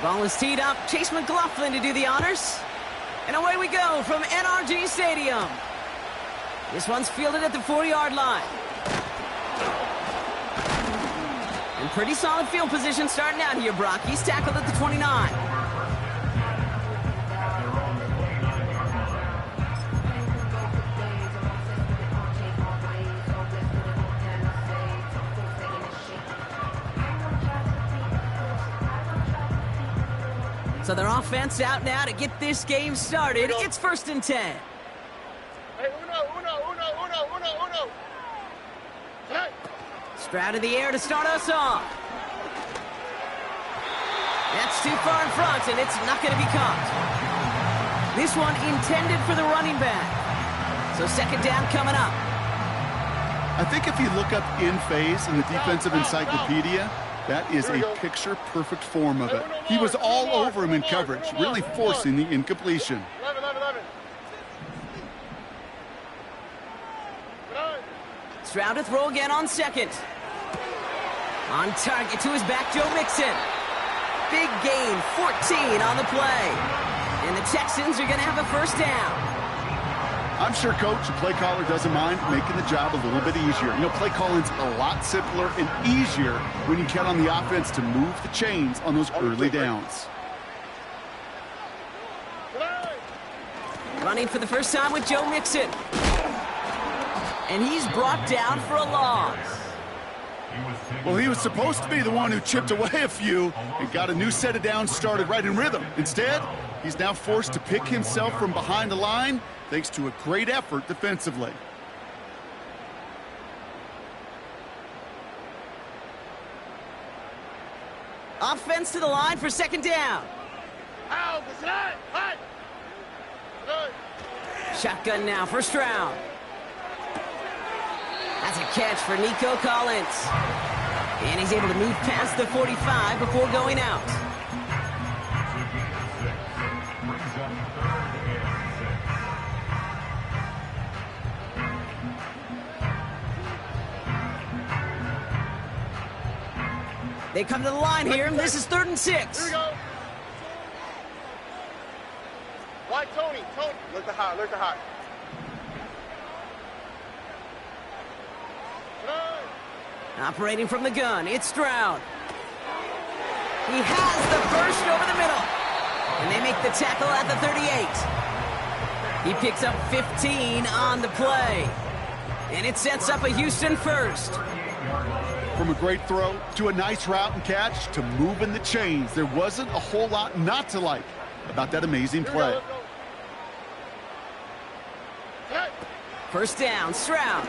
Ball is teed up. Chase McLaughlin to do the honors. And away we go from NRG Stadium. This one's fielded at the 4-yard line. And pretty solid field position starting out here, Brock. He's tackled at the 29. So their offense out now to get this game started. It's 1st and 10. Hey, uno. Hey. Stroud in the air to start us off. That's too far in front, and it's not going to be caught. This one intended for the running back. So 2nd down coming up. I think if you look up in phase in the defensive encyclopedia, that is a picture-perfect form of it. He was all over him in coverage, really forcing the incompletion. 11. Stroud to throw again on 2nd. On target to his back, Joe Mixon. Big gain, 14 on the play. And the Texans are going to have a 1st down. I'm sure Coach, the play caller, doesn't mind making the job a little bit easier. You know, play calling's a lot simpler and easier when you count on the offense to move the chains on those early downs. Running for the first time with Joe Mixon. And he's brought down for a loss. Well, he was supposed to be the one who chipped away a few and got a new set of downs started right in rhythm. Instead, he's now forced to pick himself from behind the line thanks to a great effort defensively. Offense to the line for 2nd down. Shotgun now for Stroud. That's a catch for Nico Collins. And he's able to move past the 45 before going out. They come to the line here, and this is 3rd and 6. Here we go. Why Tony? Look the hot. Operating from the gun, it's Stroud. He has the burst over the middle. And they make the tackle at the 38. He picks up 15 on the play. And it sets up a Houston 1st. From a great throw to a nice route and catch to moving the chains, there wasn't a whole lot not to like about that amazing play. 1st down, Stroud.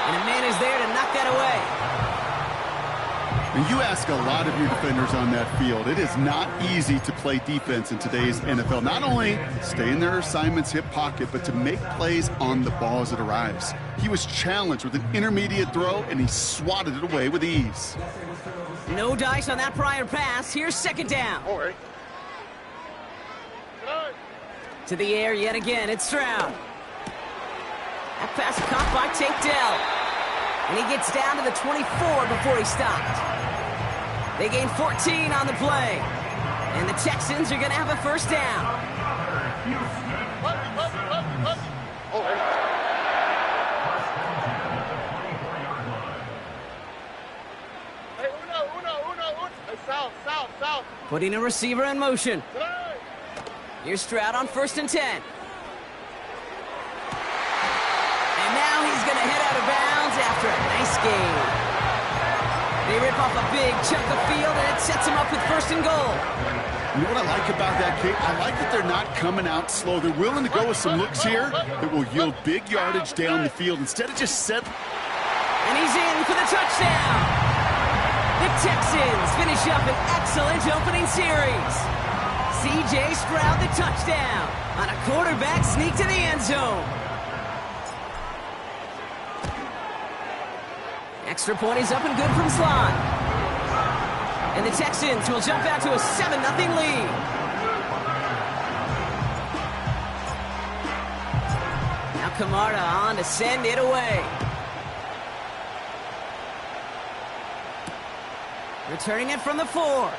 And a man is there to knock that away. And you ask a lot of your defenders on that field. It is not easy to play defense in today's NFL. Not only stay in their assignment's hip pocket, but to make plays on the ball as it arrives. He was challenged with an intermediate throw, and he swatted it away with ease. No dice on that prior pass. Here's 2nd down. To the air yet again. It's Stroud. That pass caught by Tate Dell. And he gets down to the 24 before he stopped. They gain 14 on the play. And the Texans are going to have a 1st down. Hey, uno. Hey, south. Putting a receiver in motion. Here's Stroud on 1st and 10. And now he's going to head out of bounds after a nice game. They rip off a big chunk of field, and it sets him up with 1st and goal. You know what I like about that kick? I like that they're not coming out slow. They're willing to go with some looks here that will yield big yardage down the field instead of just set. And he's in for the touchdown. The Texans finish up an excellent opening series. C.J. Stroud the touchdown on a quarterback sneak to the end zone. Extra point is up and good from slot. And the Texans will jump out to a 7-0 lead. Camarda on to send it away. Returning it from the 4.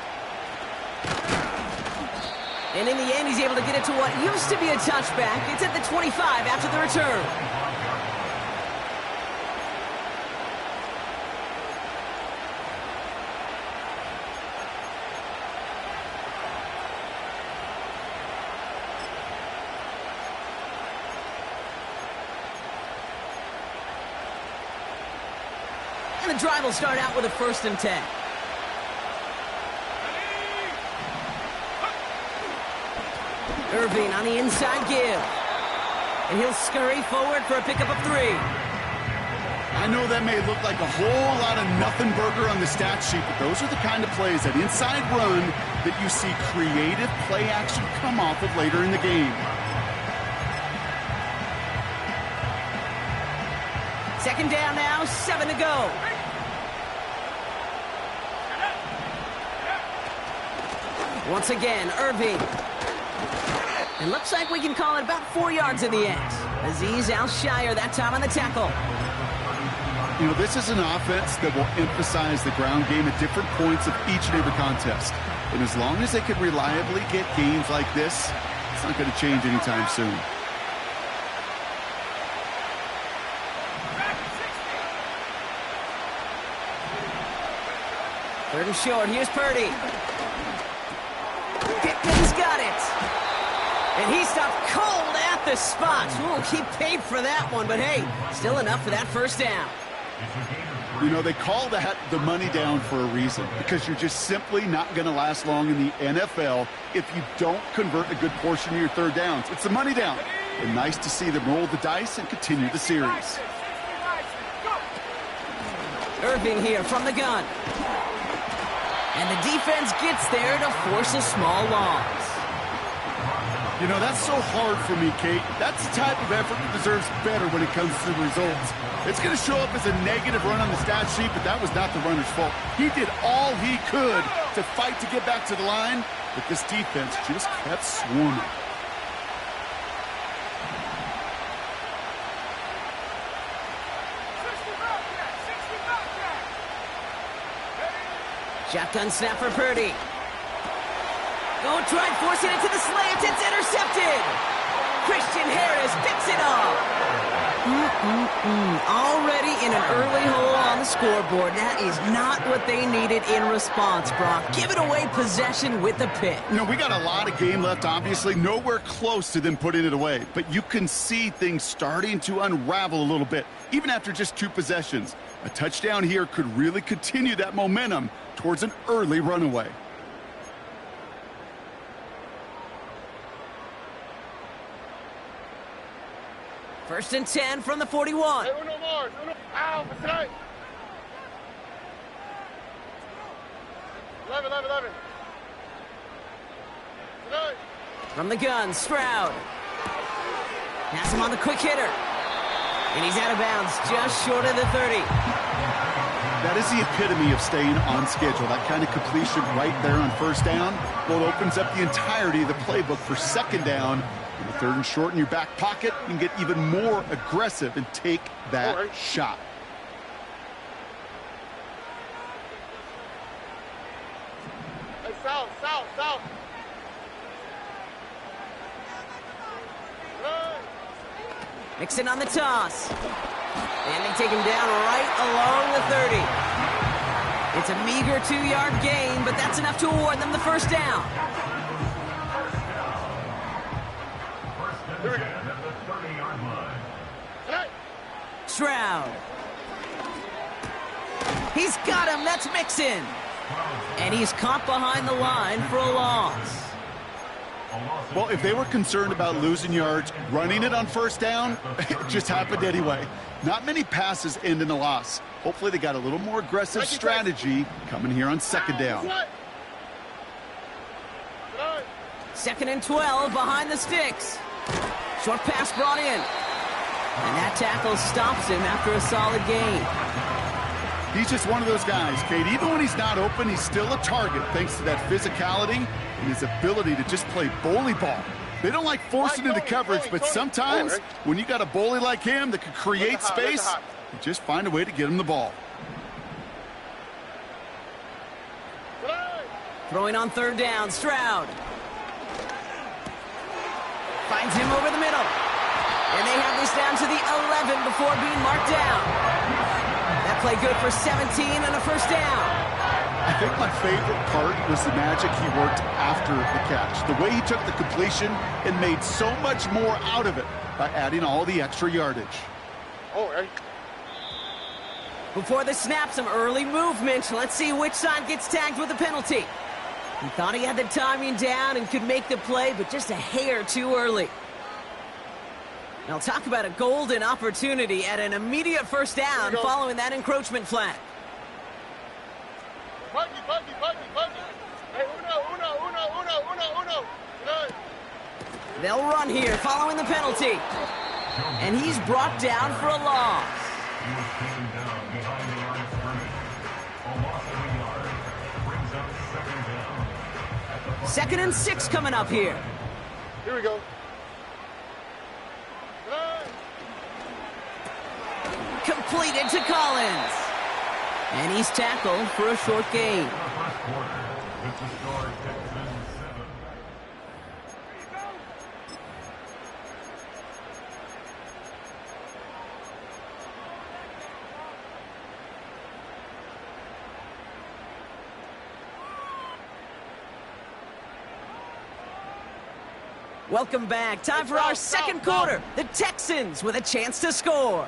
And in the end, he's able to get it to what used to be a touchback. It's at the 25 after the return. And the drive will start out with a 1st and 10. Irving on the inside give. And he'll scurry forward for a pickup of 3. I know that may look like a whole lot of nothing burger on the stat sheet, but those are the kind of plays, that inside run, that you see creative play action come off of later in the game. Second down now, 7 to go. Once again, Irving. It looks like we can call it about 4 yards in the end. Azeez Al-Shire that time on the tackle. You know, this is an offense that will emphasize the ground game at different points of each and every contest. And as long as they can reliably get gains like this, it's not going to change anytime soon. Third and short, here's Purdy. Pittman's got it. And he stopped cold at the spot. Ooh, he paid for that one, but hey, still enough for that 1st down. You know, they call that the money down for a reason, because you're just simply not going to last long in the NFL if you don't convert a good portion of your 3rd downs. It's the money down. And nice to see them roll the dice and continue the series. Irving here from the gun. And the defense gets there to force a small loss. You know, that's so hard for me, Kate. That's the type of effort that deserves better when it comes to the results. It's going to show up as a negative run on the stat sheet, but that was not the runner's fault. He did all he could to fight to get back to the line, but this defense just kept swarming. Shotgun snap for Purdy. Go try forcing it to the slant. It's intercepted. Christian Harris picks it up. Already in an early hole on the scoreboard. That is not what they needed in response, Brock. Giving away possession with the pick. You know, we got a lot of game left, obviously. Nowhere close to them putting it away. But you can see things starting to unravel a little bit, even after just 2 possessions. A touchdown here could really continue that momentum towards an early runaway. First and 10 from the 41. Hey, uno more. Ow, that's right. 11. From the gun, Stroud. Pass him on the quick hitter. And he's out of bounds just short of the 30. That is the epitome of staying on schedule. That kind of completion right there on 1st down. Well, it opens up the entirety of the playbook for 2nd down. And the 3rd and short in your back pocket, you can get even more aggressive and take that shot. Hey, south. Mixon on the toss. And they take him down right along the 30. It's a meager 2-yard gain, but that's enough to award them the 1st down. Here we go. Stroud. He's got him. That's Mixon. And he's caught behind the line for a loss. Well, if they were concerned about losing yards, running it on 1st down, it just happened anyway. Not many passes end in a loss. Hopefully they got a little more aggressive strategy coming here on 2nd down. 2nd and 12 behind the sticks. Short pass brought in. And that tackle stops him after a solid gain. He's just one of those guys, Kate. Even when he's not open, he's still a target thanks to that physicality and his ability to just play bully ball. They don't like forcing into coverage, but sometimes when you got a bully like him that can create space, you just find a way to get him the ball. Throwing on third down, Stroud. Finds him over the middle. And they have this down to the 11 before being marked down. That play good for 17 and a first down. I think my favorite part was the magic he worked after the catch. The way he took the completion and made so much more out of it by adding all the extra yardage. Before the snap, some early movement. Let's see which side gets tagged with a penalty. He thought he had the timing down and could make the play, but just a hair too early. Now talk about a golden opportunity at an immediate first down following that encroachment flag. Hey, uno. They'll run here following the penalty. And he's brought down for a loss. Second and 6 coming up here. Here we go. Completed to Collins. And he's tackled for a short gain. Welcome back. Time for our second quarter. The Texans with a chance to score.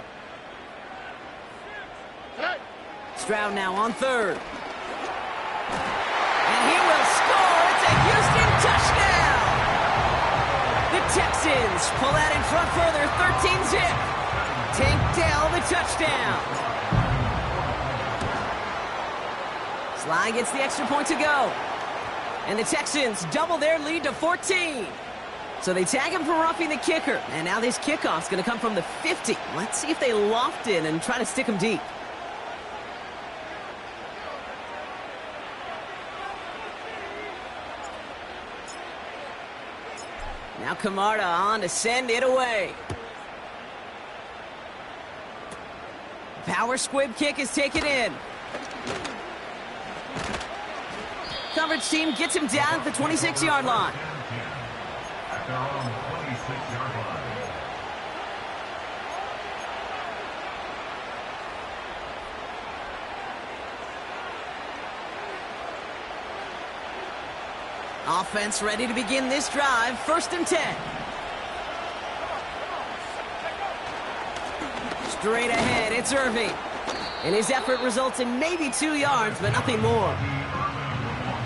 Stroud now on third. And he will score. It's a Houston touchdown. The Texans pull that in front further. 13-zip. Tank Dell the touchdown. Sly gets the extra point to go. And the Texans double their lead to 14. So they tag him for roughing the kicker. And now this kickoff's going to come from the 50. Let's see if they loft in and try to stick him deep. Now Camarda on to send it away. Power squib kick is taken in. Coverage team gets him down at the 26-yard line. Their own 26-yard line. Offense ready to begin this drive. 1st and 10. Straight ahead, it's Irving. And his effort results in maybe 2 yards, but nothing more.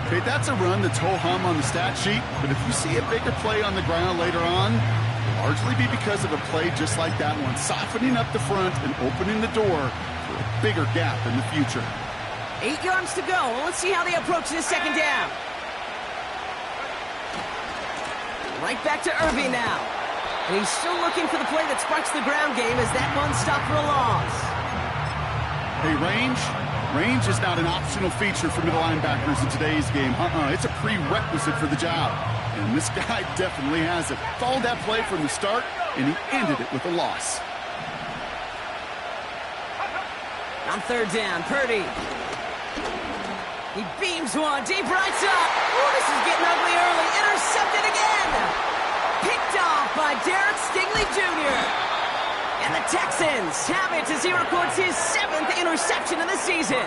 Okay, that's a run that's ho-hum on the stat sheet, but if you see a bigger play on the ground later on, it'll largely be because of a play just like that one, softening up the front and opening the door for a bigger gap in the future. 8 yards to go. Let's see how they approach this second down. Right back to Irving now. And he's still looking for the play that sparks the ground game as that one stopped for a loss. Hey, range is not an optional feature for middle linebackers in today's game. It's a prerequisite for the job. And this guy definitely has it. Followed that play from the start, and he ended it with a loss. On third down, Purdy. He beams one deep right side. Oh, this is getting ugly early. Intercepted again. Picked off by Derek Stingley Jr. And the Texans have it as he records his 7th interception of the season.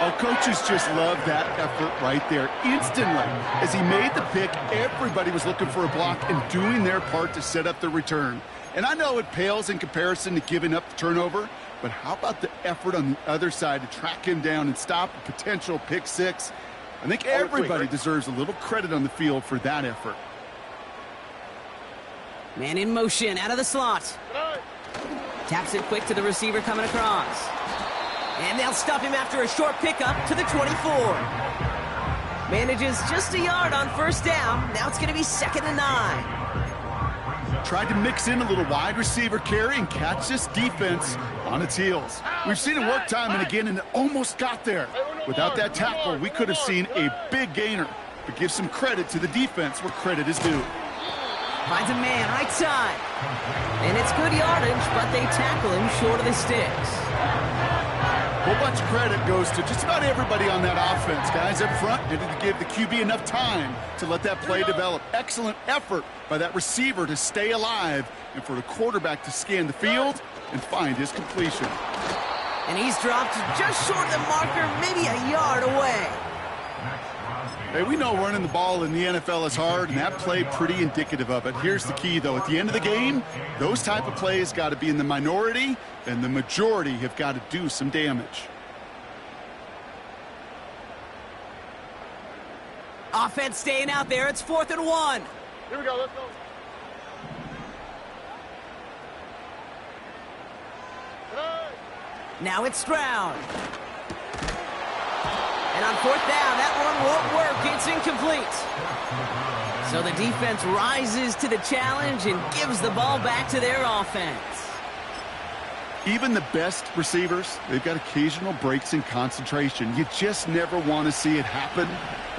Oh, coaches just love that effort right there. Instantly, as he made the pick, everybody was looking for a block and doing their part to set up the return. And I know it pales in comparison to giving up the turnover, but how about the effort on the other side to track him down and stop a potential pick six? I think everybody deserves a little credit on the field for that effort. Man in motion, out of the slot. Taps it quick to the receiver coming across. And they'll stop him after a short pickup to the 24. Manages just a yard on first down. Now it's going to be 2nd and 9. Tried to mix in a little wide receiver carry and catch this defense on its heels. We've seen it work time and again, and it almost got there. Without that tackle, we could have seen a big gainer. But give some credit to the defense where credit is due. Finds a man, right side. And it's good yardage, but they tackle him short of the sticks. A whole bunch of credit goes to just about everybody on that offense. Guys up front needed to give the QB enough time to let that play develop. Excellent effort by that receiver to stay alive and for the quarterback to scan the field and find his completion. And he's dropped just short of the marker, maybe a yard away. Hey, we know running the ball in the NFL is hard, and that play pretty indicative of it. Here's the key, though. At the end of the game, those type of plays got to be in the minority, and the majority have got to do some damage. Offense staying out there. It's 4th and 1. Here we go. Let's go. Now it's Stroud. And on 4th down, that one won't work. It's incomplete. So the defense rises to the challenge and gives the ball back to their offense. Even the best receivers, they've got occasional breaks in concentration. You just never want to see it happen.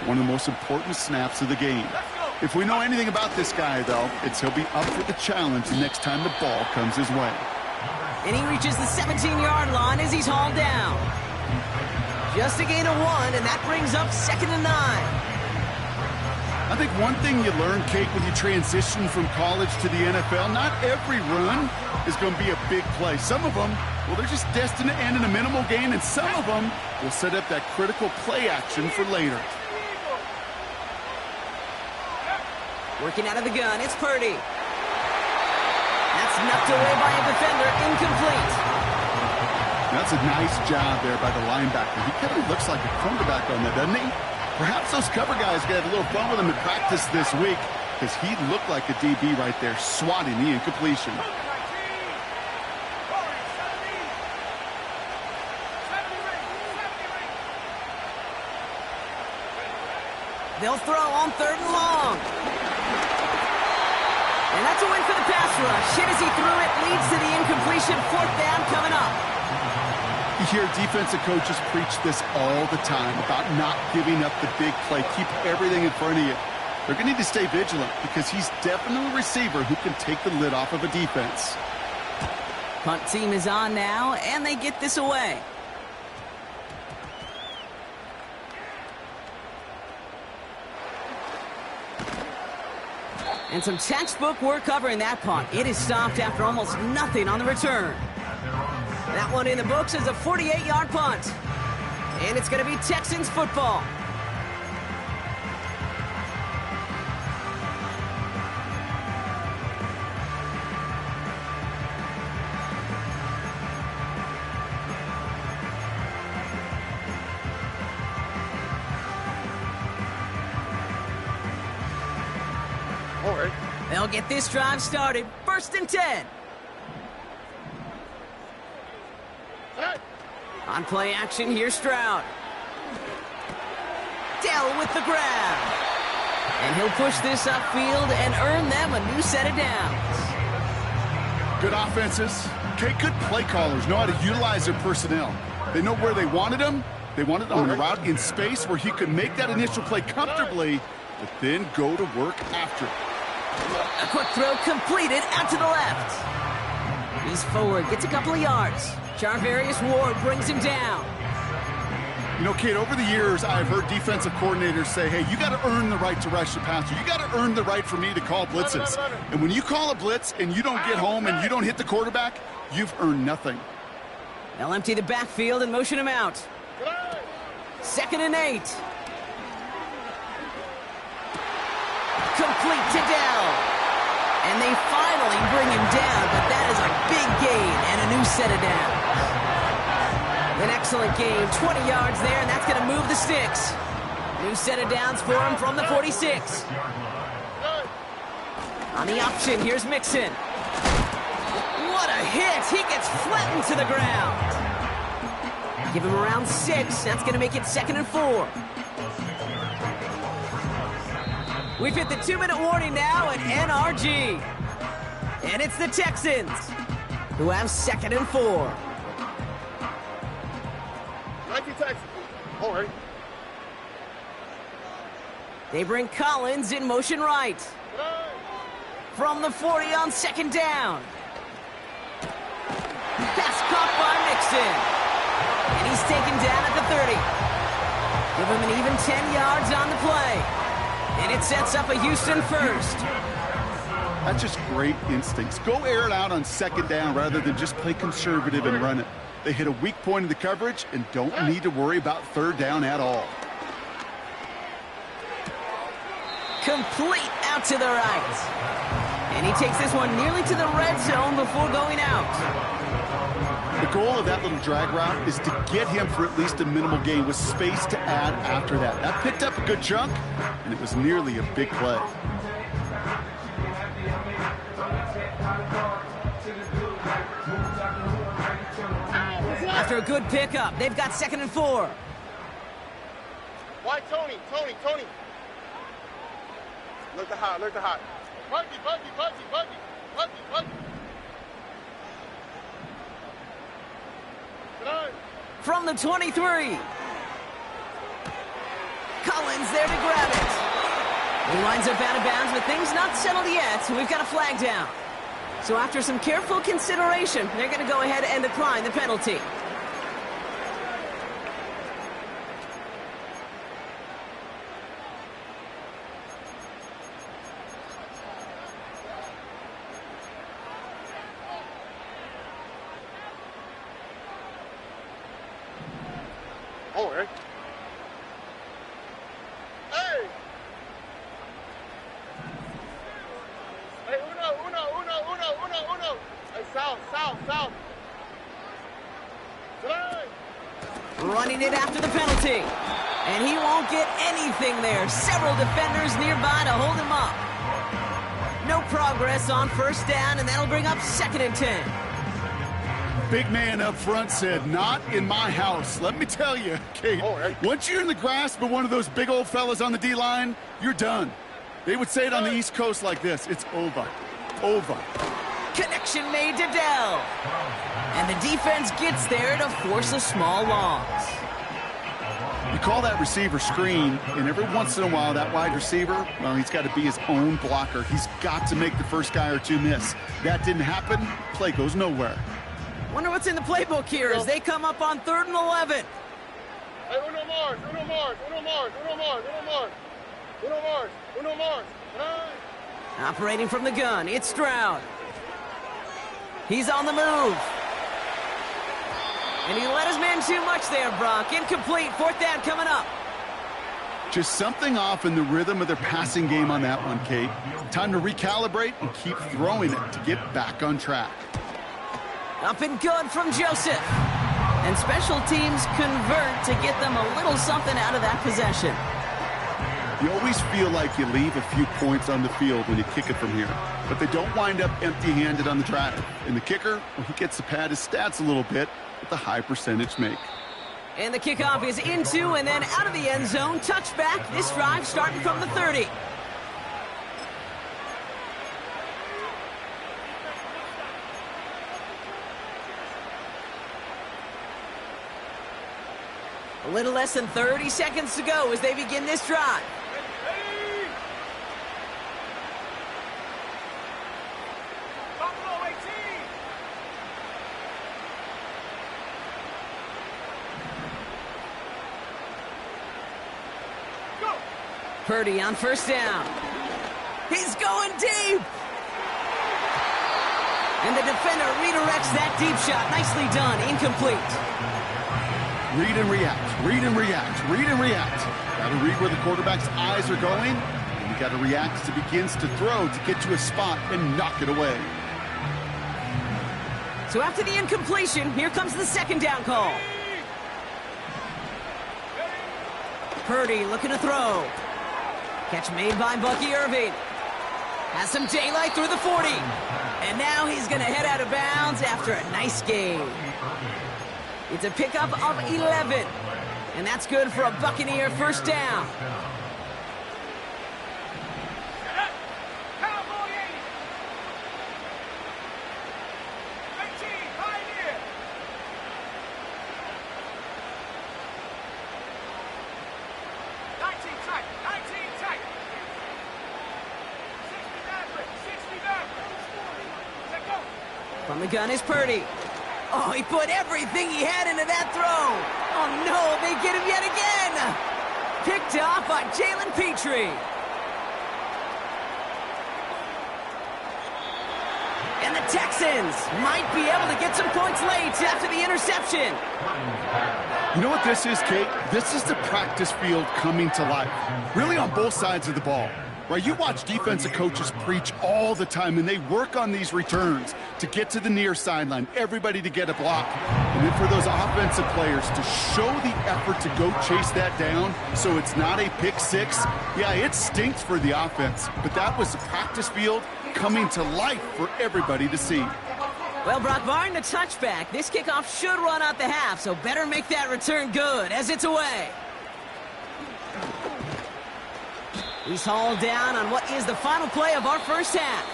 One of the most important snaps of the game. If we know anything about this guy, though, it's he'll be up for the challenge the next time the ball comes his way. And he reaches the 17-yard line as he's hauled down. Just a gain of 1, and that brings up 2nd and 9. I think one thing you learn, Kate, when you transition from college to the NFL, not every run is going to be a big play. Some of them, well, they're just destined to end in a minimal gain, and some of them will set up that critical play action for later. Working out of the gun, it's Purdy. That's knocked away by a defender, incomplete. That's a nice job there by the linebacker. He kind of looks like a cornerback on that, doesn't he? Perhaps those cover guys got a little fun with him in practice this week because he looked like a DB right there, swatting the incompletion. They'll throw on 3rd and long. And that's a win for the pass rush. Hit as he threw it, leads to the incompletion. 4th down coming up. You hear defensive coaches preach this all the time about not giving up the big play. Keep everything in front of you. They're going to need to stay vigilant because he's definitely a receiver who can take the lid off of a defense. Punt team is on now, and they get this away. And some textbook work covering that punt. It is stopped after almost nothing on the return. That one in the books is a 48-yard punt. And it's going to be Texans football. All right. They'll get this drive started. 1st and 10. On play action, here's Stroud. Dell with the grab. And he'll push this upfield and earn them a new set of downs. Good offenses. Okay, good play callers know how to utilize their personnel. They know where they wanted him. They wanted on a route in space where he could make that initial play comfortably, but then go to work after it. A quick throw completed out to the left. He's forward, gets a couple of yards. Charvarius Ward brings him down. You know, Kate, over the years, I've heard defensive coordinators say, hey, you got to earn the right to rush the passer. You got to earn the right for me to call blitzes. And when you call a blitz and you don't get home and you don't hit the quarterback, you've earned nothing. They'll empty the backfield and motion him out. 2nd and 8. Complete to Dell. And they finally bring him down, but that is a big gain and a new set of downs. An excellent game, 20 yards there, and that's going to move the sticks. New set of downs for him from the 46. On the option, here's Mixon. What a hit! He gets flattened to the ground. Give him around 6. That's going to make it 2nd and 4. We've hit the 2-minute warning now at NRG. And it's the Texans who have 2nd and 4. 19 Texans. All right. They bring Collins in motion right. from the 40 on second down. Pass caught by Mixon. And he's taken down at the 30. Give him an even 10 yards on the play. And it sets up a Houston first. That's just great instincts. Go air it out on second down rather than just play conservative and run it. They hit a weak point in the coverage and don't need to worry about third down at all. Complete out to the right. And he takes this one nearly to the red zone before going out. The goal of that little drag route is to get him for at least a minimal gain with space to add after that. That picked up a good chunk, and it was nearly a big play. After a good pickup, they've got 2nd and 4. Why Tony? Look to hot, look to hot. Buggy. From the 23. Collins there to grab it. He winds up out of bounds, but things not settled yet. We've got a flag down. So after some careful consideration, they're going to go ahead and decline the penalty. Oh, Eric. Hey! Hey, uno. Hey, south. Tonight. Running it after the penalty. And he won't get anything there. Several defenders nearby to hold him up. No progress on first down, and that'll bring up 2nd and 10. Big man up front said, "Not in my house." Let me tell you, Kate, once you're in the grasp of one of those big old fellas on the D-line, you're done. They would say it on the East Coast like this: it's over. Connection made to Dell. And the defense gets there to force a small loss. You call that receiver screen, and every once in a while, that wide receiver, well, he's got to be his own blocker. He's got to make the first guy or two miss. That didn't happen, play goes nowhere. Wonder what's in the playbook here as they come up on 3rd and 11. Hey, uno Mars. Operating from the gun, it's Stroud. He's on the move. And he let his man too much there, Brock. Incomplete, 4th down coming up. Just something off in the rhythm of their passing game on that one, Kate. Time to recalibrate and keep throwing it to get back on track. Up and good from Joseph. And special teams convert to get them a little something out of that possession. You always feel like you leave a few points on the field when you kick it from here. But they don't wind up empty-handed on the drive. And the kicker, well, he gets to pad his stats a little bit with a high percentage make. And the kickoff is into and then out of the end zone. Touchback. This drive starting from the 30. A little less than 30 seconds to go as they begin this drive. Purdy on first down. He's going deep. And the defender redirects that deep shot. Nicely done. Incomplete. Read and react. Got to read where the quarterback's eyes are going. And you got to react as he begins to throw to get to a spot and knock it away. So after the incompletion, here comes the 2nd down call. Purdy looking to throw. Catch made by Bucky Irving. Has some daylight through the 40. And now he's going to head out of bounds after a nice game. It's a pickup of 11. And that's good for a Buccaneer first down. From the gun is Purdy. Oh, he put everything he had into that throw. Oh, no, they get him yet again. Picked off by Jalen Petrie. And the Texans might be able to get some points late after the interception. You know what this is, Kate? This is the practice field coming to life, really on both sides of the ball. Right, you watch defensive coaches preach all the time, and they work on these returns to get to the near sideline, everybody to get a block. And then for those offensive players to show the effort to go chase that down so it's not a pick six, yeah, it stinks for the offense. But that was the practice field coming to life for everybody to see. Well, Brock, barring the touchback, this kickoff should run out the half, so better make that return good as it's away. He's hauled down on what is the final play of our first half.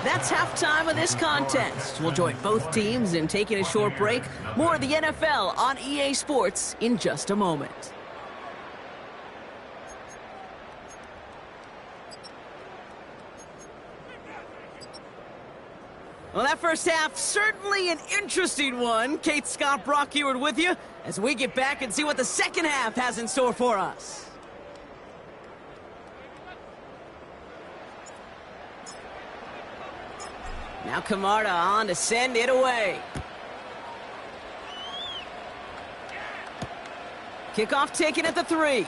That's halftime of this contest. We'll join both teams in taking a short break. More of the NFL on EA Sports in just a moment. Well, that first half, certainly an interesting one. Kate, Scott, Brock Ewart with you as we get back and see what the second half has in store for us. Now Camarda on to send it away. Kickoff taken at the 3.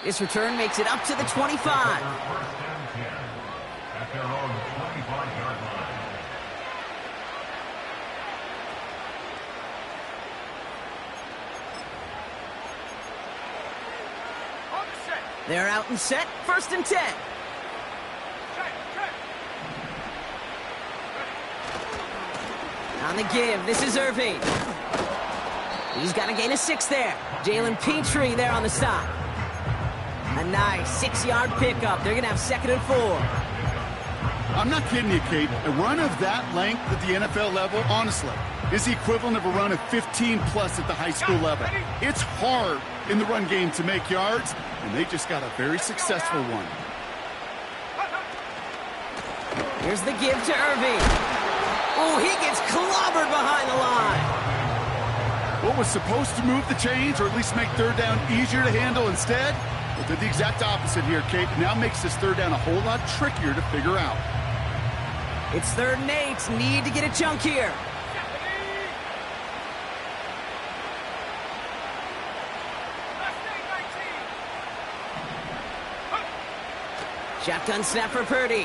This return makes it up to the 25. At their own 25-yard line. They're out and set, 1st and 10. On the give, this is Irving. He's got to gain a 6 there. Jalen Petrie there on the stop. A nice 6-yard pickup. They're going to have 2nd and 4. I'm not kidding you, Kate. A run of that length at the NFL level, honestly, is the equivalent of a run of 15-plus at the high school level. It's hard in the run game to make yards, and they just got a very successful one. Here's the give to Irving. Oh, he gets clobbered behind the line. What was supposed to move the chains, or at least make 3rd down easier to handle instead, well, did the exact opposite here, Kate. Now makes this 3rd down a whole lot trickier to figure out. It's 3rd and 8. Need to get a chunk here. Shotgun snap for Purdy.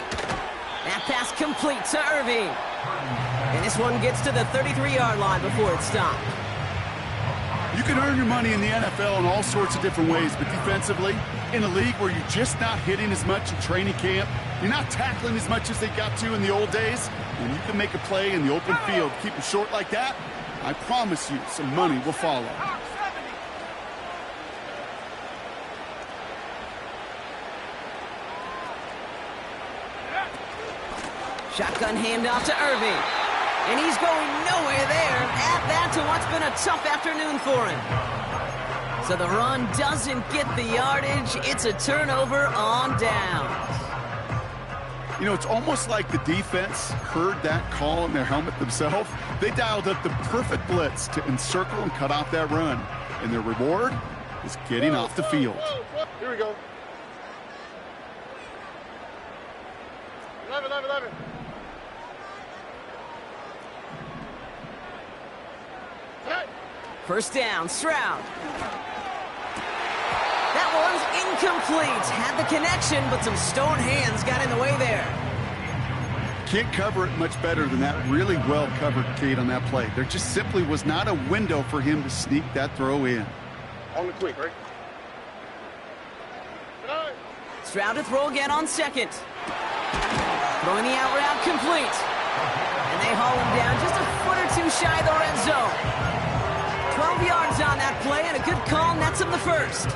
That pass complete to Irving. And this one gets to the 33-yard line before it's stopped. You can earn your money in the NFL in all sorts of different ways, but defensively, in a league where you're just not hitting as much in training camp, you're not tackling as much as they got to in the old days, and you can make a play in the open field, keep it short like that, I promise you some money will follow. Shotgun handoff to Irving. And he's going nowhere there. Add that to what's been a tough afternoon for him. So the run doesn't get the yardage. It's a turnover on downs. You know, it's almost like the defense heard that call in their helmet themselves. They dialed up the perfect blitz to encircle and cut off that run. And their reward is getting off the field. Here we go. 11, 11, 11. First down, Stroud. That one's incomplete. Had the connection, but some stone hands got in the way there. Can't cover it much better than that. Really well covered, Kate, on that play. There just simply was not a window for him to sneak that throw in. On the quick, right? Stroud to throw again on 2nd. Throwing the out route complete. And they haul him down just a foot or 2 shy of the red zone. 12 yards on that play, and a good call nets him the 1st.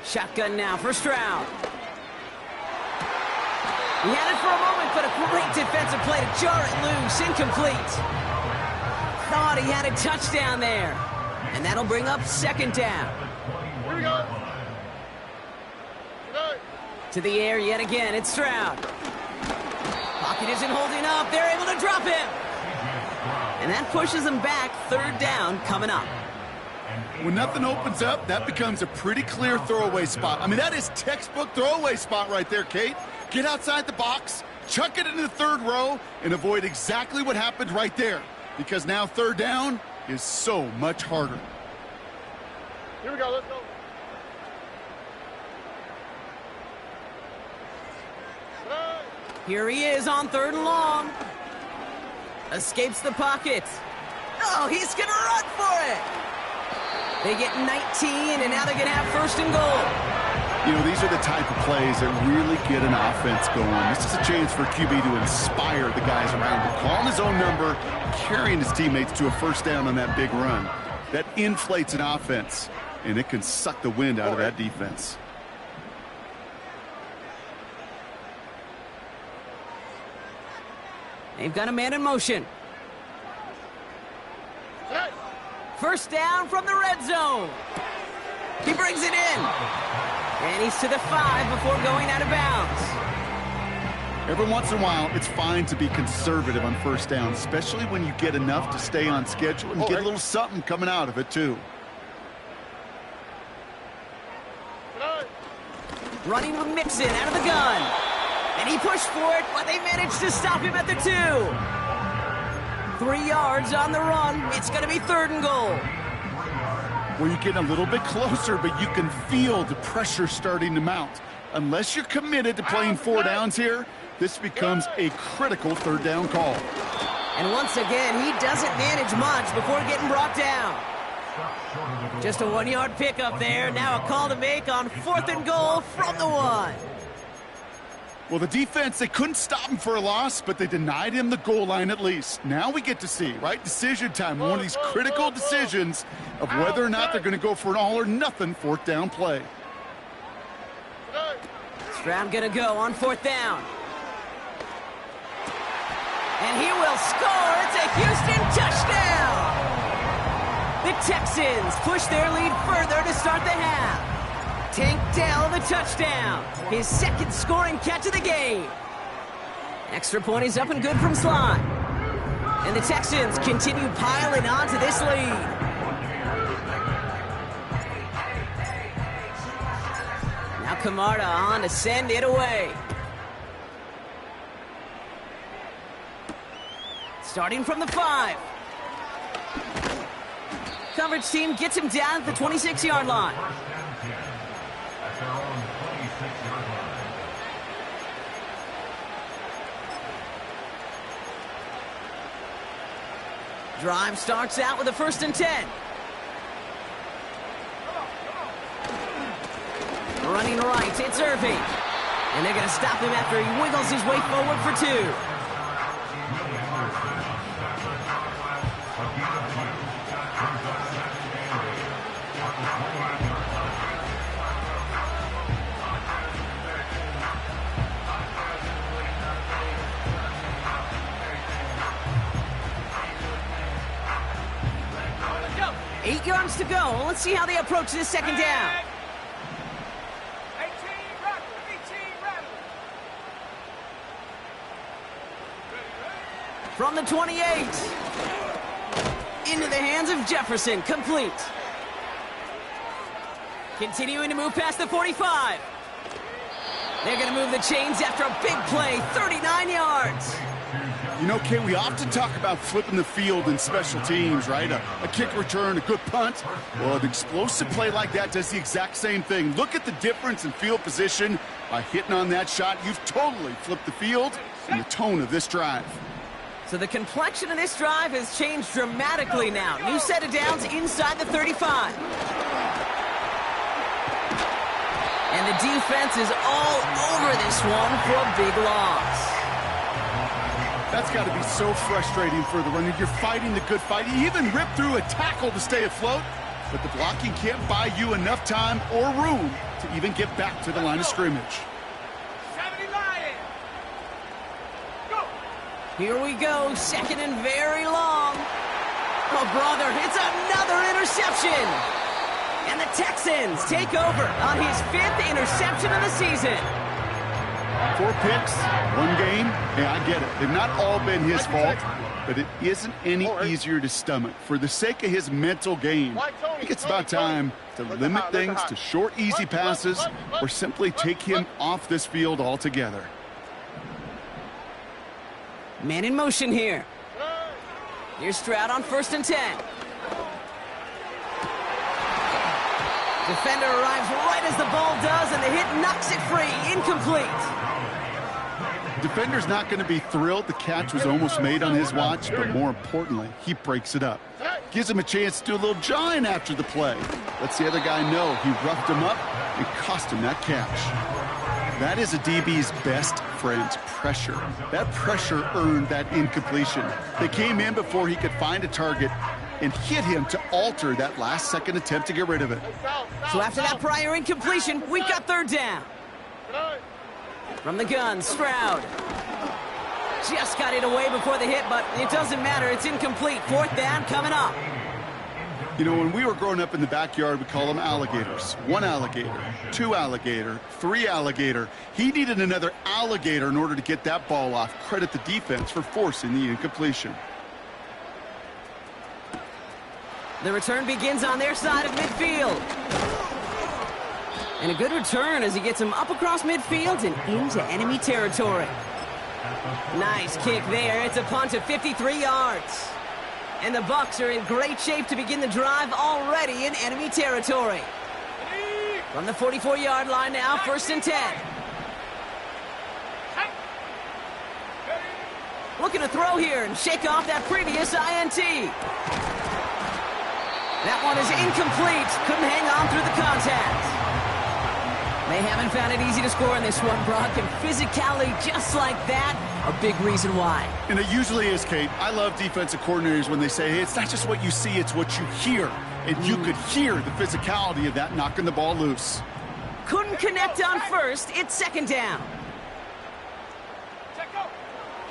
Shotgun now for Stroud. He had it for a moment, but a great defensive play to jar it loose. Incomplete. Thought he had a touchdown there. And that'll bring up second down. Here we go. Good. To the air yet again, it's Stroud. Pocket isn't holding up. They're able to drop him. And that pushes them back. Third down coming up. When nothing opens up, that becomes a pretty clear throwaway spot. I mean, that is textbook throwaway spot right there, Kate. Get outside the box, chuck it into the third row, and avoid exactly what happened right there. Because now third down is so much harder. Here we go. Let's go. Good. Here he is on third and long. Escapes the pocket. Oh, he's going to run for it. They get 19, and now they're going to have first and goal. You know, these are the type of plays that really get an offense going. This is a chance for QB to inspire the guys around him. Calling his own number, carrying his teammates to a first down on that big run. That inflates an offense, and it can suck the wind out of that defense. They've got a man in motion. Hey. First down from the red zone. He brings it in. And he's to the 5 before going out of bounds. Every once in a while, it's fine to be conservative on first down, especially when you get enough to stay on schedule and get a little something coming out of it, too. Good. Running with Mixon out of the gun. And he pushed for it, but they managed to stop him at the 2. 3 yards on the run. It's going to be third and goal. Well, you're getting a little bit closer, but you can feel the pressure starting to mount. Unless you're committed to playing 4 downs here, this becomes a critical third down call. And once again, he doesn't manage much before getting brought down. Just a 1-yard pickup there. Now a call to make on fourth and goal from the 1. Well, the defense, they couldn't stop him for a loss, but they denied him the goal line at least. Now we get to see, right? Decision time, one of these critical decisions of whether or not they're going to go for an all-or-nothing fourth down play. Good. Stroud going to go on fourth down. And he will score. It's a Houston touchdown. The Texans push their lead further to start the half. Tank Dell the touchdown. His second scoring catch of the game. Extra point is up and good from Slot. And the Texans continue piling on to this lead. Now Camarda on to send it away. Starting from the 5. Coverage team gets him down at the 26-yard line. Drive starts out with a 1st and 10. Running right, it's Irving. And they're going to stop him after he wiggles his way forward for 2. Eight yards to go. Let's see how they approach this second down. From the 28. Into the hands of Jefferson. Complete. Continuing to move past the 45. They're going to move the chains after a big play. 39 yards. You know, Kate, we often talk about flipping the field in special teams, right? A kick return, a good punt. Well, an explosive play like that does the exact same thing. Look at the difference in field position. By hitting on that shot, you've totally flipped the field and the tone of this drive. So the complexion of this drive has changed dramatically now. New set of downs inside the 35. And the defense is all over this one for a big loss. That's got to be so frustrating for the runner. You're fighting the good fight. You even rip through a tackle to stay afloat, but the blocking can't buy you enough time or room to even get back to the line of scrimmage. Here we go, second and very long. Oh, brother, it's another interception. reception. And the Texans take over on his 5th interception of the season. 4 picks, 1 game. Yeah, I get it. They've not all been his fault, but it isn't any easier to stomach. For the sake of his mental game, I think it's about time to limit things to short, easy passes or simply take him off this field altogether. Man in motion here. Here's Stroud on 1st and 10. Defender arrives right as the ball does, and the hit knocks it free. Incomplete. Defender's not going to be thrilled the catch was almost made on his watch, but more importantly, he breaks it up. Gives him a chance to do a little jawing after the play. Lets the other guy know he roughed him up and cost him that catch. That is a DB's best friend, pressure. That pressure earned that incompletion. They came in before he could find a target and hit him to alter that last-second attempt to get rid of it. So after that prior incompletion, we've got 3rd down. From the gun, Stroud. Just got it away before the hit, but it doesn't matter. It's incomplete. 4th down coming up. You know, when we were growing up in the backyard, we call them alligators. 1 alligator, 2 alligator, 3 alligator. He needed another alligator in order to get that ball off. Credit the defense for forcing the incompletion. The return begins on their side of midfield. And a good return as he gets him up across midfield and into enemy territory. Nice kick there. It's a punt of 53 yards. And the Bucs are in great shape to begin the drive already in enemy territory. From the 44-yard line now, 1st and 10. Looking to throw here and shake off that previous INT. That one is incomplete. Couldn't hang on through the contact. They haven't found it easy to score in this one, Brock, and physicality just like that, a big reason why. And it usually is, Kate. I love defensive coordinators when they say, hey, it's not just what you see, it's what you hear. And you could hear the physicality of that knocking the ball loose. Couldn't connect on 1st. It's 2nd down.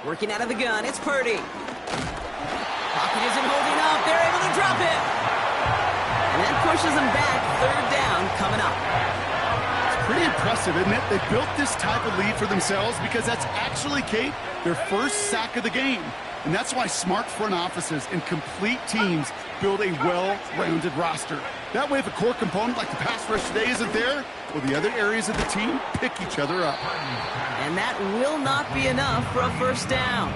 Working out of the gun, it's Purdy. Pocket isn't holding up. They're able to drop it. And that pushes them back. 3rd down coming up. Pretty impressive, isn't it? They built this type of lead for themselves because that's actually, Kate, their 1st sack of the game. And that's why smart front offices and complete teams build a well-rounded roster. That way, if a core component like the pass rush today isn't there, well, the other areas of the team pick each other up. And that will not be enough for a 1st down.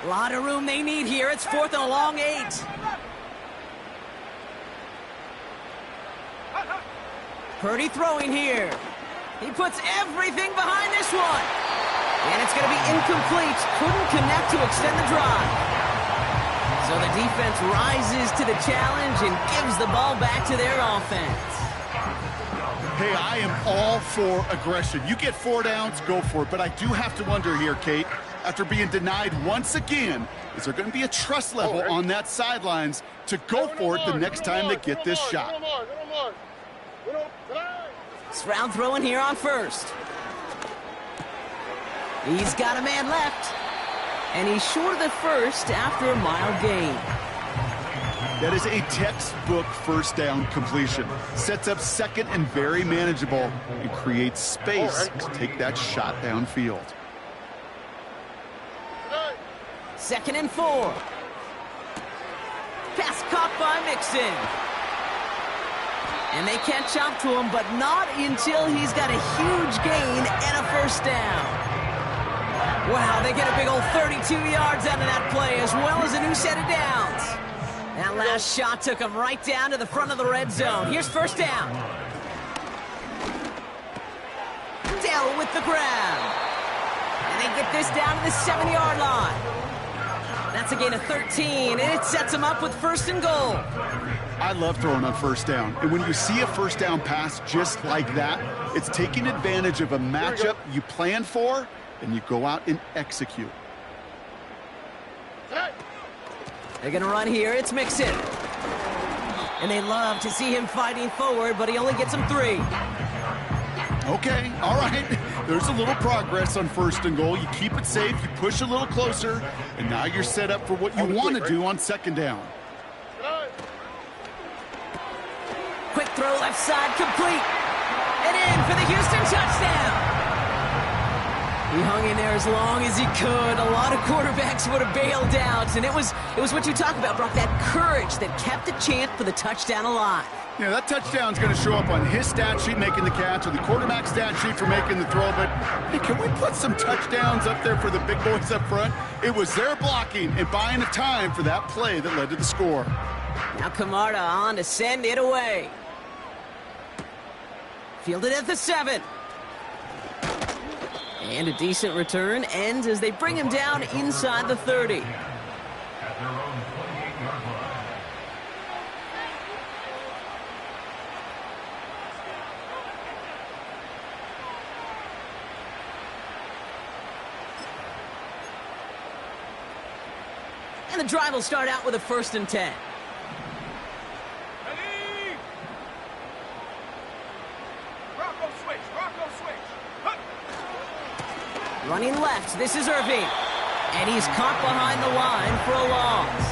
A lot of room they need here. It's 4th and a long 8. Purdy throwing here. He puts everything behind this one. And it's going to be incomplete. Couldn't connect to extend the drive. So the defense rises to the challenge and gives the ball back to their offense. Hey, I am all for aggression. You get 4 downs, go for it. But I do have to wonder here, Kate, after being denied once again, is there going to be a trust level on that sidelines to go for it the next time they get this shot? Stroud throwing here on 1st. He's got a man left. And he's short of the 1st after a mile gain. That is a textbook 1st down completion. Sets up 2nd and very manageable and creates space to take that shot downfield. 2nd and 4. Pass caught by Mixon. And they can't chop to him, but not until he's got a huge gain and a 1st down. Wow, they get a big old 32 yards out of that play, as well as a new set of downs. That last shot took him right down to the front of the red zone. Here's 1st down. Dell with the grab. And they get this down to the 7-yard line. That's That's a gain of 13, and it sets him up with 1st and goal. I love throwing on 1st down. And when you see a 1st down pass just like that, it's taking advantage of a matchup you plan for, and you go out and execute. They're going to run here. It's Mixon. And they love to see him fighting forward, but he only gets him 3. Okay, all right. There's a little progress on 1st and goal. You keep it safe, you push a little closer, and now you're set up for what you want to do on 2nd down. Quick throw left side, complete. And in for the Houston touchdown. He hung in there as long as he could. A lot of quarterbacks would have bailed out, and it was what you talk about, Brock, that courage that kept the chance for the touchdown alive. Yeah, that touchdown's going to show up on his stat sheet making the catch or the quarterback stat sheet for making the throw, but hey, can we put some touchdowns up there for the big boys up front? It was their blocking and buying the time for that play that led to the score. Now Camarda on to send it away. Fielded at the 7. And a decent return ends as they bring him down inside the 30. At their own 28-yard line. And the drive will start out with a 1st and 10. Running left, this is Irving. And he's caught behind the line for a loss.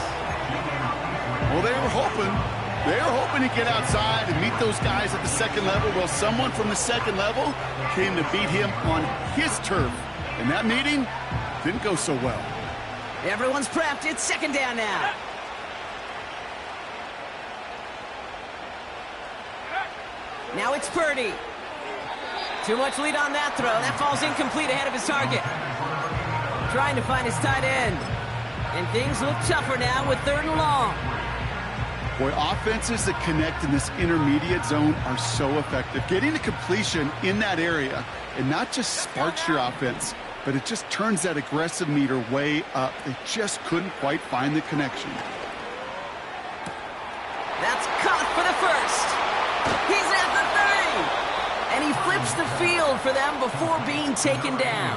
Well, they were hoping to get outside and meet those guys at the 2nd level. Well, someone from the 2nd level came to beat him on his turf. And that meeting didn't go so well. Everyone's prepped. It's 2nd down now. Now it's Purdy. Too much lead on that throw. That falls incomplete ahead of his target. Trying to find his tight end. And things look tougher now with 3rd and long. Boy, offenses that connect in this intermediate zone are so effective. Getting a completion in that area, and not just sparks your offense, but it just turns that aggressive meter way up. They just couldn't quite find the connection. That's caught for the 1st. He's at the 30. And he flips the field for them before being taken down.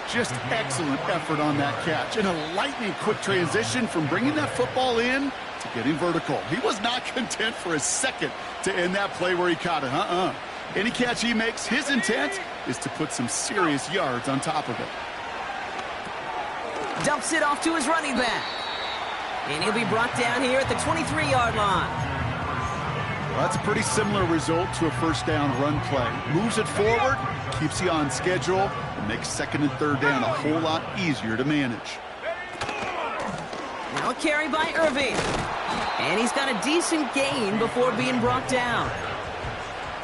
Just excellent effort on that catch. And a lightning quick transition from bringing that football in to getting vertical. He was not content for a second to end that play where he caught it. Any catch he makes, his intent is to put some serious yards on top of it. Dumps it off to his running back. And he'll be brought down here at the 23-yard line. Well, that's a pretty similar result to a 1st down run play. Moves it forward, keeps you on schedule, and makes 2nd and 3rd down a whole lot easier to manage. Now a carry by Irving. And he's got a decent gain before being brought down.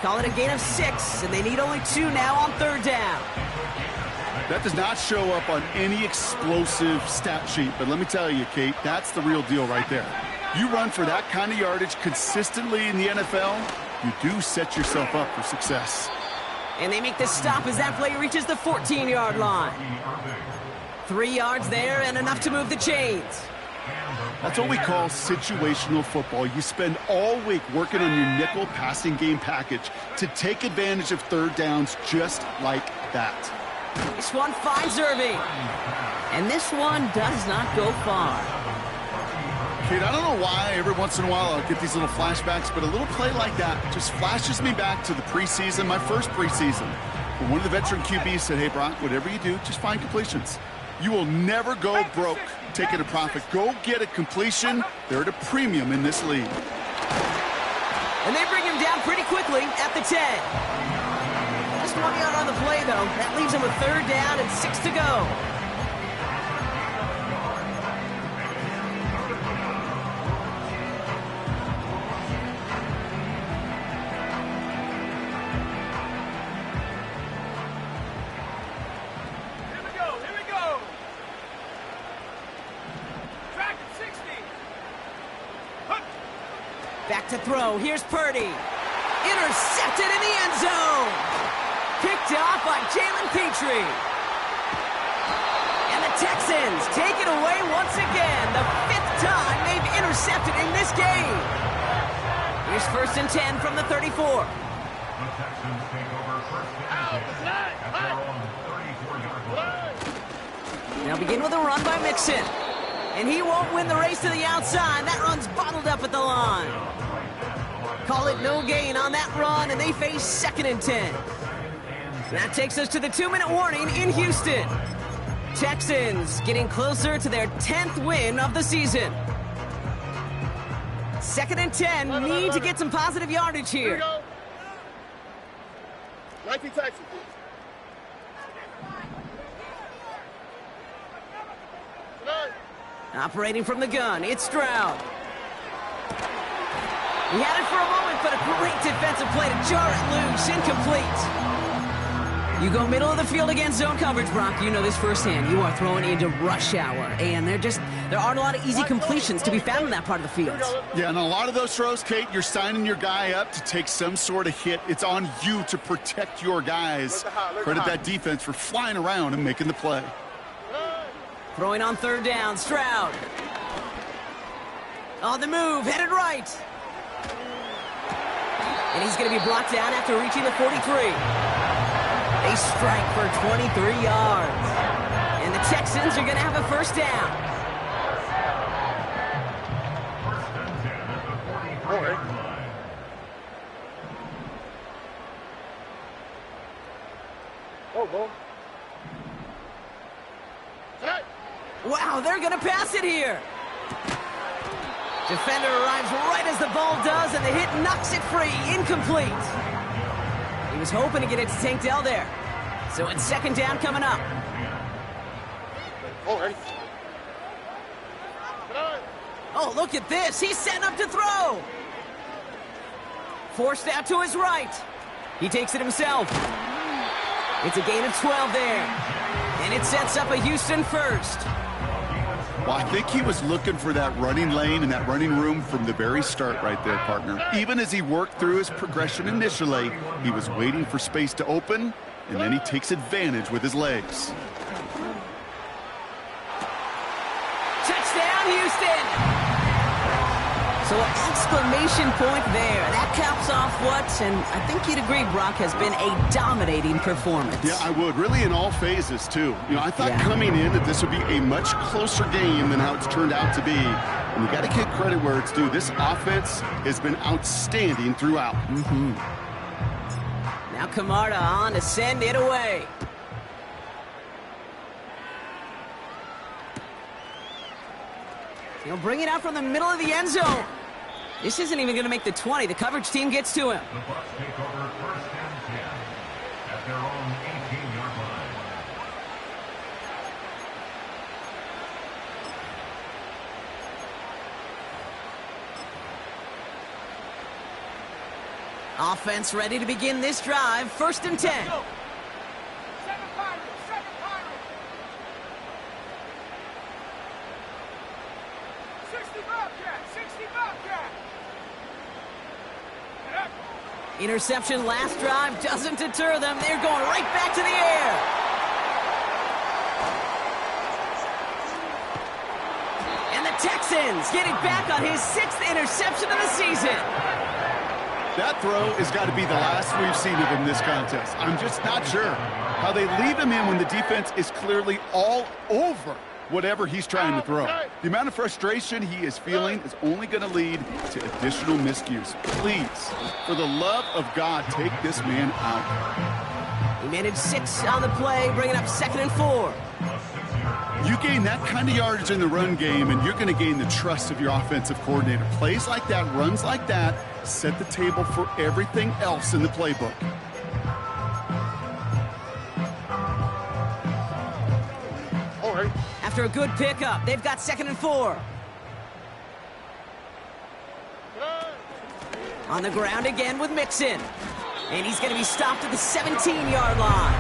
Call it a gain of 6, and they need only 2 now on 3rd down. That does not show up on any explosive stat sheet, but let me tell you, Kate, that's the real deal right there. You run for that kind of yardage consistently in the NFL, you do set yourself up for success. And they make the stop as that play reaches the 14-yard line. 3 yards there and enough to move the chains. That's what we call situational football. You spend all week working on your nickel passing game package to take advantage of 3rd downs just like that. This one finds Irving. And this one does not go far. Kid, I don't know why every once in a while I'll get these little flashbacks, but a little play like that just flashes me back to the preseason, my first preseason. When one of the veteran QBs said, hey, Brock, whatever you do, just find completions. You will never go broke taking a profit. Go get a completion. They're at a premium in this league. And they bring him down pretty quickly at the 10. Just 1 yard on the play, though. That leaves him with 3rd down and 6 to go. Back to throw. Here's Purdy. Intercepted in the end zone. Picked off by Jalen Petrie. And the Texans take it away once again. The 5th time they've intercepted in this game. Here's 1st and 10 from the 34. The Texans take over first and 10 at their own 34-yard line. They'll begin with a run by Mixon. And he won't win the race to the outside. That run's bottled up at the line. Call it no gain on that run, and they face 2nd and 10. That takes us to the 2-minute warning in Houston. Texans getting closer to their 10th win of the season. 2nd and 10, need to get some positive yardage Here we here. go. 19 Texans. Operating from the gun, it's Stroud. He had it for a moment, but a great defensive play to jar it loose, incomplete. You go middle of the field against zone coverage, Brock. You know this firsthand. You are throwing into rush hour, and there aren't a lot of easy completions to be found in that part of the field. Yeah, and a lot of those throws, Kate, you're signing your guy up to take some sort of hit. It's on you to protect your guys. Credit that defense for flying around and making the play. Throwing on 3rd down, Stroud. On the move, headed right. And he's going to be blocked down after reaching the 43. They strike for 23 yards. And the Texans are going to have a 1st down. First and 10 at the 43-yard line. Oh, go. Wow, they're going to pass it here. Defender arrives right as the ball does, and the hit knocks it free. Incomplete. He was hoping to get it to Tank Dell there. So it's 2nd down coming up. Oh, ready. Oh, look at this. He's setting up to throw. Forced out to his right. He takes it himself. It's a gain of 12 there. And it sets up a Houston 1st. Well, I think he was looking for that running lane and that running room from the very start right there, partner. Even as he worked through his progression initially, he was waiting for space to open, and then he takes advantage with his legs. Touchdown, Houston! So an exclamation point there. That caps off what, and I think you'd agree, Brock, has been a dominating performance. Yeah, I would. Really in all phases, too. You know, I thought coming in that this would be a much closer game than how it's turned out to be. And you got to give credit where it's due. This offense has been outstanding throughout. Now Camarda on to send it away. He'll bring it out from the middle of the end zone. This isn't even going to make the 20. The coverage team gets to him. The Bucs take over first and 10 at their own 18-yard line. Offense ready to begin this drive. 1st and 10. Interception last drive doesn't deter them. They're going right back to the air. And the Texans getting back on his 6th interception of the season. That throw has got to be the last we've seen of him this contest. I'm just not sure how they leave him in when the defense is clearly all over whatever he's trying to throw. The amount of frustration he is feeling is only going to lead to additional miscues. Please, for the love of God, take this man out. He managed 6 on the play, bringing up 2nd and 4. You gain that kind of yardage in the run game, and you're going to gain the trust of your offensive coordinator. Plays like that, runs like that, set the table for everything else in the playbook. All right. After a good pickup, they've got 2nd and 4. On the ground again with Mixon. And he's going to be stopped at the 17-yard line.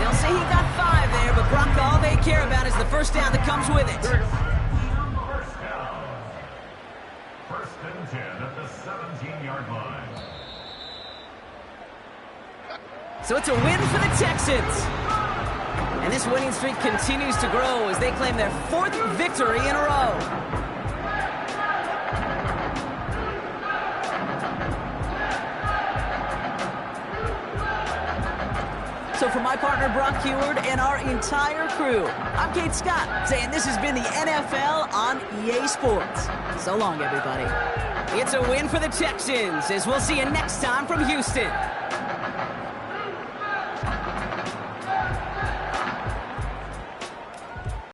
They'll say he got 5 there, but Brock, all they care about is the 1st down that comes with it. First down. 1st and 10 at the 17-yard line. So it's a win for the Texans. And this winning streak continues to grow as they claim their 4th victory in a row. So for my partner, Brock Heward, and our entire crew, I'm Kate Scott, saying this has been the NFL on EA Sports. So long, everybody. It's a win for the Texans, as we'll see you next time from Houston.